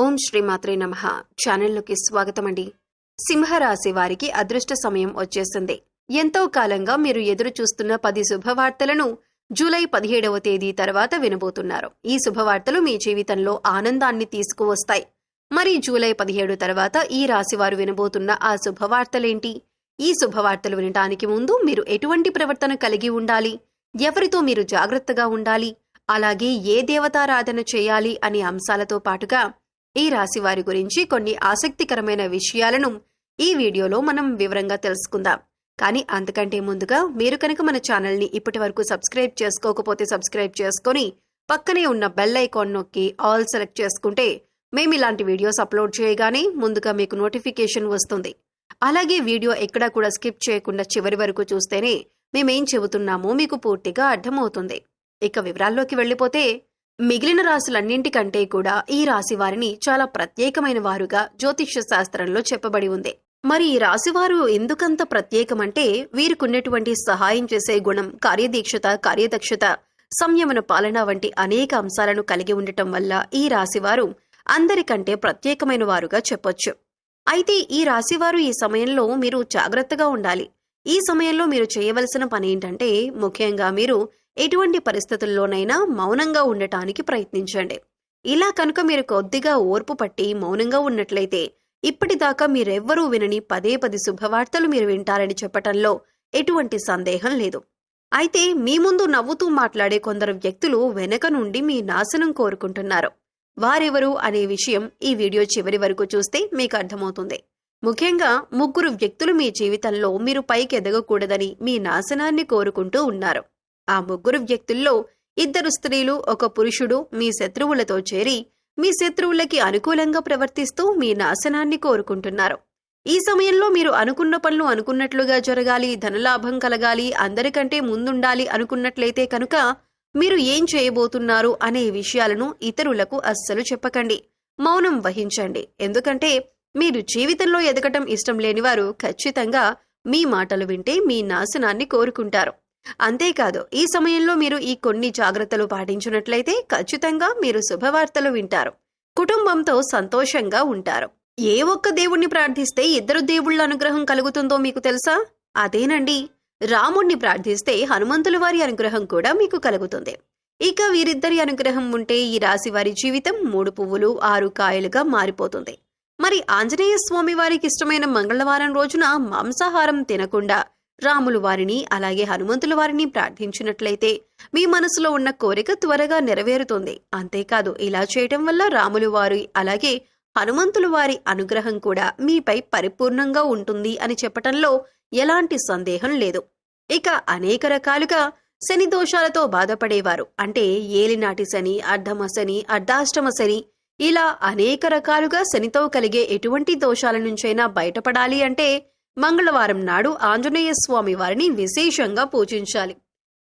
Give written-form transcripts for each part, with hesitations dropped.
ఓం శ్రీమాత్రే నమః. ఛానల్లోకి స్వాగతం అండి. సింహరాశి వారికి అదృష్ట సమయం వచ్చేసింది. ఎంతో కాలంగా మీరు ఎదురు చూస్తున్న 10 శుభవార్తలను జూలై 17వ తేదీ తర్వాత వినబోతున్నారు. ఈ శుభవార్తలు మీ జీవితంలో ఆనందాన్ని తీసుకువస్తాయి. మరి జూలై 17 తర్వాత ఈ రాశివారు వినబోతున్న ఆ శుభవార్తలేంటి? ఈ శుభవార్తలు వినటానికి ముందు మీరు ఎటువంటి ప్రవర్తన కలిగి ఉండాలి, ఎవరితో మీరు జాగ్రత్తగా ఉండాలి, అలాగే ఏ దేవతారాధన చేయాలి అనే అంశాలతో పాటుగా ఈ రాశి వారి గురించి కొన్ని ఆసక్తికరమైన విషయాలను ఈ వీడియోలో మనం వివరంగా తెలుసుకుందాం. కానీ అంతకంటే ముందుగా మీరు కనుక మన ఛానల్ని ఇప్పటి వరకు సబ్స్క్రైబ్ చేసుకోకపోతే సబ్స్క్రైబ్ చేసుకొని పక్కనే ఉన్న బెల్ ఐకాన్ నొక్కి ఆల్ సెలెక్ట్ చేసుకుంటే మేము ఇలాంటి వీడియోస్ అప్లోడ్ చేయగానే ముందుగా మీకు నోటిఫికేషన్ వస్తుంది. అలాగే వీడియో ఎక్కడా కూడా స్కిప్ చేయకుండా చివరి వరకు చూస్తేనే మేమేం చెబుతున్నామో మీకు పూర్తిగా అర్థమవుతుంది. ఇక వివరాల్లోకి వెళ్ళిపోతే, మిగిలిన రాశులన్నింటికంటే కూడా ఈ రాశి వారిని చాలా ప్రత్యేకమైన వారుగా జ్యోతిష్య శాస్త్రంలో చెప్పబడి ఉంది. మరి ఈ రాశివారు ఎందుకంత ప్రత్యేకమంటే, వీరికున్నటువంటి సహాయం చేసే గుణం, కార్యదక్షత, సంయమన పాలన వంటి అనేక అంశాలను కలిగి ఉండటం వల్ల ఈ రాశివారు అందరికంటే ప్రత్యేకమైన వారుగా చెప్పొచ్చు. అయితే ఈ రాశివారు ఈ సమయంలో మీరు జాగ్రత్తగా ఉండాలి. ఈ సమయంలో మీరు చేయవలసిన పని ఏంటంటే, ముఖ్యంగా మీరు ఎటువంటి పరిస్థితుల్లోనైనా మౌనంగా ఉండటానికి ప్రయత్నించండి. ఇలా కనుక మీరు కొద్దిగా ఓర్పు పట్టి మౌనంగా ఉన్నట్లయితే ఇప్పటిదాకా మీరెవ్వరూ వినని 10 శుభవార్తలు మీరు వింటారని చెప్పటంలో ఎటువంటి సందేహం లేదు. అయితే మీ ముందు నవ్వుతూ మాట్లాడే కొందరు వ్యక్తులు వెనక నుండి మీ నాశనం కోరుకుంటున్నారు. వారెవరు అనే విషయం ఈ వీడియో చివరి వరకు చూస్తే మీకు అర్థమవుతుంది. ముఖ్యంగా 3 వ్యక్తులు మీ జీవితంలో మీరు పైకి ఎదగకూడదని మీ నాశనాన్ని కోరుకుంటూ ఉన్నారు. ఆ 3 వ్యక్తుల్లో 2 స్త్రీలు, 1 పురుషుడు మీ శత్రువులతో చేరి మీ శత్రువులకి అనుకూలంగా ప్రవర్తిస్తూ మీ నాశనాన్ని కోరుకుంటున్నారు. ఈ సమయంలో మీరు అనుకున్న పనులు అనుకున్నట్లుగా జరగాలి, ధనలాభం కలగాలి, అందరికంటే ముందుండాలి అనుకున్నట్లయితే కనుక మీరు ఏం చేయబోతున్నారు అనే విషయాలను ఇతరులకు అస్సలు చెప్పకండి. మౌనం వహించండి. ఎందుకంటే మీరు జీవితంలో ఎదగటం ఇష్టం లేనివారు ఖచ్చితంగా మీ మాటలు వింటే మీ నాశనాన్ని కోరుకుంటారు. అంతేకాదు, ఈ సమయంలో మీరు ఈ కొన్ని జాగ్రత్తలు పాటించినట్లయితే ఖచ్చితంగా మీరు శుభవార్తలు వింటారు. కుటుంబంతో సంతోషంగా ఉంటారు. ఏ ఒక్క దేవుణ్ణి ప్రార్థిస్తే 2 దేవుళ్ల అనుగ్రహం కలుగుతుందో మీకు తెలుసా? అదేనండి, రాముణ్ణి ప్రార్థిస్తే హనుమంతుల వారి అనుగ్రహం కూడా మీకు కలుగుతుంది. ఇక వీరిద్దరి అనుగ్రహం ఉంటే ఈ రాశి వారి జీవితం 3 పువ్వులు 6 కాయలుగా మారిపోతుంది. మరి ఆంజనేయ స్వామి వారికి ఇష్టమైన మంగళవారం రోజున మాంసాహారం తినకుండా రాములు వారిని అలాగే హనుమంతుల వారిని ప్రార్థించినట్లయితే మీ మనసులో ఉన్న కోరిక త్వరగా నెరవేరుతుంది. అంతేకాదు, ఇలా చేయటం వల్ల రాములు వారి అలాగే హనుమంతుల వారి అనుగ్రహం కూడా మీపై పరిపూర్ణంగా ఉంటుంది అని చెప్పటంలో ఎలాంటి సందేహం లేదు. ఇక అనేక రకాలుగా శని దోషాలతో బాధపడేవారు, అంటే ఏలినాటి శని, అర్ధమ శని, అర్ధాష్టమ శని, ఇలా అనేక రకాలుగా శనితో కలిగే ఎటువంటి దోషాల నుంచైనా బయటపడాలి అంటే మంగళవారం నాడు ఆంజనేయ స్వామి వారిని విశేషంగా పూజించాలి.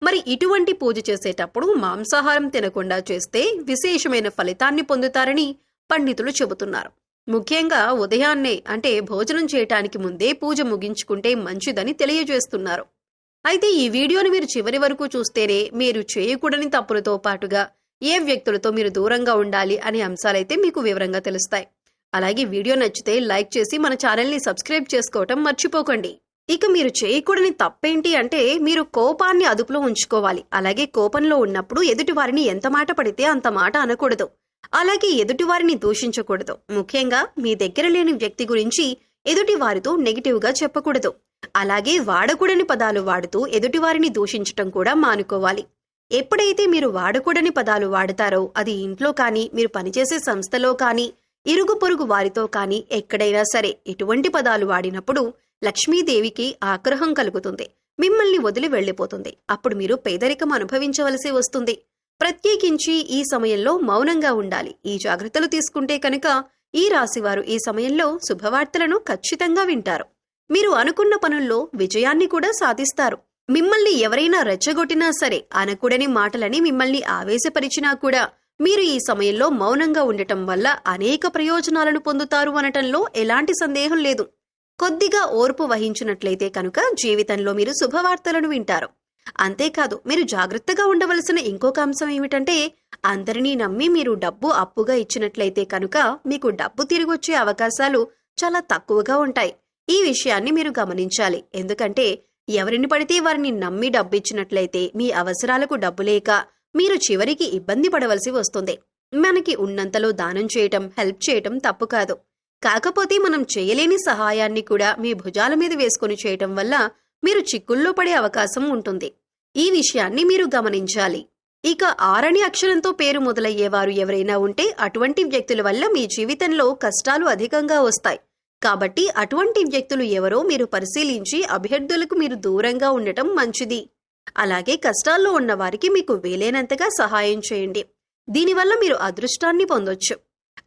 మరి ఇటువంటి పూజ చేసేటప్పుడు మాంసాహారం తినకుండా చేస్తే విశేషమైన ఫలితాన్ని పొందుతారని పండితులు చెబుతున్నారు. ముఖ్యంగా ఉదయాన్నే, అంటే భోజనం చేయటానికి ముందే పూజ ముగించుకుంటే మంచిదని తెలియజేస్తున్నారు. అయితే ఈ వీడియోని మీరు చివరి వరకు చూస్తేనే మీరు చేయకూడని తప్పులతో పాటుగా ఏ వ్యక్తులతో మీరు దూరంగా ఉండాలి అనే అంశాలైతే మీకు వివరంగా తెలుస్తాయి. అలాగే వీడియో నచ్చితే లైక్ చేసి మన ఛానల్ని సబ్స్క్రైబ్ చేసుకోవటం మర్చిపోకండి. ఇక మీరు చేయకూడని తప్పేంటి అంటే, మీరు కోపాన్ని అదుపులో ఉంచుకోవాలి. అలాగే కోపంలో ఉన్నప్పుడు ఎదుటివారిని ఎంత మాట పడితే అంత మాట అనకూడదు. అలాగే ఎదుటివారిని దూషించకూడదు. ముఖ్యంగా మీ దగ్గర లేని వ్యక్తి గురించి ఎదుటివారితో నెగిటివ్గా చెప్పకూడదు. అలాగే వాడకూడని పదాలు వాడుతూ ఎదుటివారిని దూషించటం కూడా మానుకోవాలి. ఎప్పుడైతే మీరు వాడకూడని పదాలు వాడతారో, అది ఇంట్లో కానీ, మీరు పనిచేసే సంస్థలో కానీ, ఇరుగు పొరుగు వారితో కానీ ఎక్కడైనా సరే ఎటువంటి పదాలు వాడినప్పుడు లక్ష్మీదేవికి ఆగ్రహం కలుగుతుంది. మిమ్మల్ని వదిలి వెళ్లిపోతుంది. అప్పుడు మీరు పేదరికం అనుభవించవలసి వస్తుంది. ప్రత్యేకించి ఈ సమయంలో మౌనంగా ఉండాలి. ఈ జాగ్రత్తలు తీసుకుంటే కనుక ఈ రాశివారు ఈ సమయంలో శుభవార్తలను ఖచ్చితంగా వింటారు. మీరు అనుకున్న పనుల్లో విజయాన్ని కూడా సాధిస్తారు. మిమ్మల్ని ఎవరైనా రెచ్చగొట్టినా సరే, అనకూడని మాటలని మిమ్మల్ని ఆవేశపరిచినా కూడా మీరు ఈ సమయంలో మౌనంగా ఉండటం వల్ల అనేక ప్రయోజనాలను పొందుతారు అనటంలో ఎలాంటి సందేహం లేదు. కొద్దిగా ఓర్పు వహించినట్లయితే కనుక జీవితంలో మీరు శుభవార్తలను వింటారు. అంతేకాదు మీరు జాగ్రత్తగా ఉండవలసిన ఇంకొక అంశం ఏమిటంటే అందరినీ నమ్మి మీరు డబ్బు అప్పుగా ఇచ్చినట్లయితే కనుక మీకు డబ్బు తిరిగొచ్చే అవకాశాలు చాలా తక్కువగా ఉంటాయి. ఈ విషయాన్ని మీరు గమనించాలి. ఎందుకంటే ఎవరిని పడితే వారిని నమ్మి డబ్బిచ్చినట్లయితే మీ అవసరాలకు డబ్బు లేక మీరు చివరికి ఇబ్బంది పడవలసి వస్తుంది. మనకి ఉన్నంతలో దానం చేయటం, హెల్ప్ చేయటం తప్పు కాదు. కాకపోతే మనం చేయలేని సహాయాన్ని కూడా మీ భుజాల మీద వేసుకుని చేయటం వల్ల మీరు చిక్కుల్లో పడే అవకాశం ఉంటుంది. ఈ విషయాన్ని మీరు గమనించాలి. ఇక 6 అనే అక్షరంతో పేరు మొదలయ్యేవారు ఎవరైనా ఉంటే అటువంటి వ్యక్తుల వల్ల మీ జీవితంలో కష్టాలు అధికంగా వస్తాయి. కాబట్టి అటువంటి వ్యక్తులు ఎవరో మీరు పరిశీలించి అభ్యర్థులకు మీరు దూరంగా ఉండటం మంచిది. అలాగే కష్టాల్లో ఉన్న వారికి మీకు వీలైనంతగా సహాయం చేయండి. దీనివల్ల మీరు అదృష్టాన్ని పొందొచ్చు.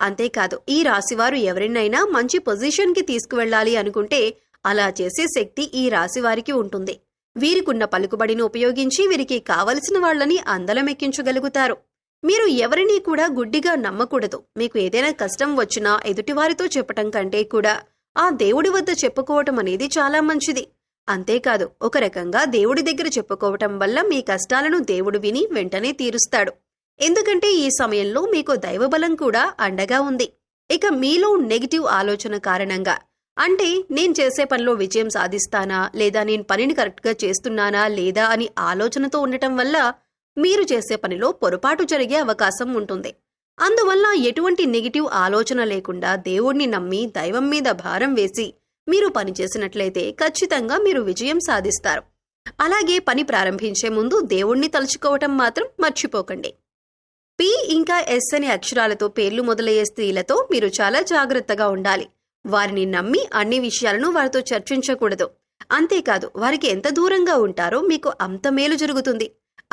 అంతేకాదు ఈ రాశివారు ఎవరినైనా మంచి పొజిషన్కి తీసుకువెళ్లాలి అనుకుంటే అలా చేసే శక్తి ఈ రాశివారికి ఉంటుంది. వీరికున్న పలుకుబడిని ఉపయోగించి వీరికి కావలసిన వాళ్లని అందలమెక్కించగలుగుతారు. మీరు ఎవరినీ కూడా గుడ్డిగా నమ్మకూడదు. మీకు ఏదైనా కష్టం వచ్చినా ఎదుటివారితో చెప్పటం కంటే కూడా ఆ దేవుడి వద్ద చెప్పుకోవటం అనేది చాలా మంచిది. అంతేకాదు ఒక రకంగా దేవుడి దగ్గర చెప్పుకోవటం వల్ల మీ కష్టాలను దేవుడు విని వెంటనే తీరుస్తాడు. ఎందుకంటే ఈ సమయంలో మీకు దైవబలం కూడా అండగా ఉంది. ఇక మీలో నెగిటివ్ ఆలోచన కారణంగా, అంటే నేను చేసే పనిలో విజయం సాధిస్తానా లేదా నేను పనిని కరెక్ట్గా చేస్తున్నానా లేదా అని ఆలోచనతో ఉండటం వల్ల మీరు చేసే పనిలో పొరపాటు జరిగే అవకాశం ఉంటుంది. అందువల్ల ఎటువంటి నెగిటివ్ ఆలోచన లేకుండా దేవుణ్ణి నమ్మి దైవం మీద భారం వేసి మీరు పని చేసినట్లయితే ఖచ్చితంగా మీరు విజయం సాధిస్తారు. అలాగే పని ప్రారంభించే ముందు దేవుణ్ణి తలుచుకోవటం మాత్రం మర్చిపోకండి. పి ఇంకా ఎస్ అనే అక్షరాలతో పేర్లు మొదలయ్యే స్త్రీలతో మీరు చాలా జాగ్రత్తగా ఉండాలి. వారిని నమ్మి అన్ని విషయాలను వారితో చర్చించకూడదు. అంతేకాదు వారికి ఎంత దూరంగా ఉంటారో మీకు అంత మేలు జరుగుతుంది.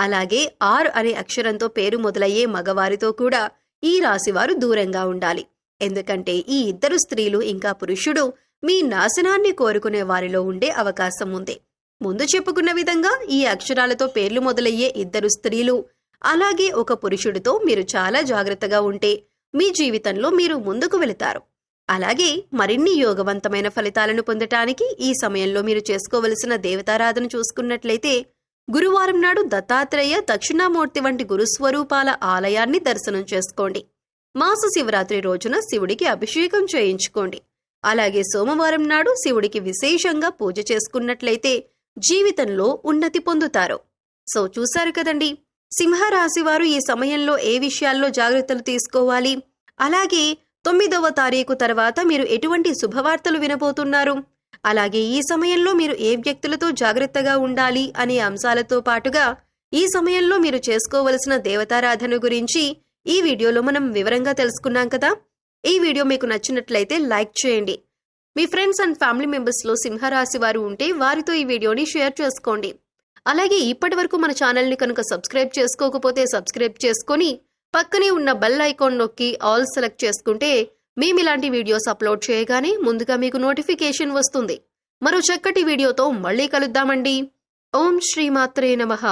అలాగే ఆర్ అనే అక్షరంతో పేరు మొదలయ్యే మగవారితో కూడా ఈ రాశివారు దూరంగా ఉండాలి. ఎందుకంటే ఈ ఇద్దరు స్త్రీలు ఇంకా పురుషుడు మీ నాశనాన్ని కోరుకునే వారిలో ఉండే అవకాశం ఉంది. ముందు చెప్పుకున్న విధంగా ఈ అక్షరాలతో పేర్లు మొదలయ్యే ఇద్దరు స్త్రీలు అలాగే ఒక పురుషుడితో మీరు చాలా జాగ్రత్తగా ఉంటే మీ జీవితంలో మీరు ముందుకు వెళతారు. అలాగే మరిన్ని యోగవంతమైన ఫలితాలను పొందటానికి ఈ సమయంలో మీరు చేసుకోవలసిన దేవతారాధన చూసుకున్నట్లయితే గురువారం నాడు దత్తాత్రేయ, దక్షిణామూర్తి వంటి గురుస్వరూపాల ఆలయాన్ని దర్శనం చేసుకోండి. మాస శివరాత్రి రోజున శివుడికి అభిషేకం చేయించుకోండి. అలాగే సోమవారం నాడు శివుడికి విశేషంగా పూజ చేసుకున్నట్లయితే జీవితంలో ఉన్నతి పొందుతారు. సో చూశారు కదండి, సింహరాశి వారు ఈ సమయంలో ఏ విషయాల్లో జాగ్రత్తలు తీసుకోవాలి, అలాగే 9వ తారీఖు తర్వాత మీరు ఎటువంటి శుభవార్తలు వినబోతున్నారు, అలాగే ఈ సమయంలో మీరు ఏ వ్యక్తులతో జాగ్రత్తగా ఉండాలి అనే అంశాలతో పాటుగా ఈ సమయంలో మీరు చేసుకోవలసిన దేవతారాధన గురించి ఈ వీడియోలో మనం వివరంగా తెలుసుకున్నాం కదా. ఈ వీడియో మీకు నచ్చినట్లయితే లైక్ చేయండి. మీ ఫ్రెండ్స్ అండ్ ఫ్యామిలీ మెంబర్స్లో సింహరాశి వారు ఉంటే వారితో ఈ వీడియోని షేర్ చేసుకోండి. అలాగే ఇప్పటి వరకు మన ఛానల్ని కనుక సబ్స్క్రైబ్ చేసుకోకపోతే సబ్స్క్రైబ్ చేసుకొని పక్కనే ఉన్న బెల్ ఐకాన్ నొక్కి ఆల్ సెలెక్ట్ చేసుకుంటే మేము ఇలాంటి వీడియోస్ అప్లోడ్ చేయగానే ముందుగా మీకు నోటిఫికేషన్ వస్తుంది. మరో చక్కటి వీడియోతో మళ్ళీ కలుద్దామండి. ఓం శ్రీమాత్రే నమః.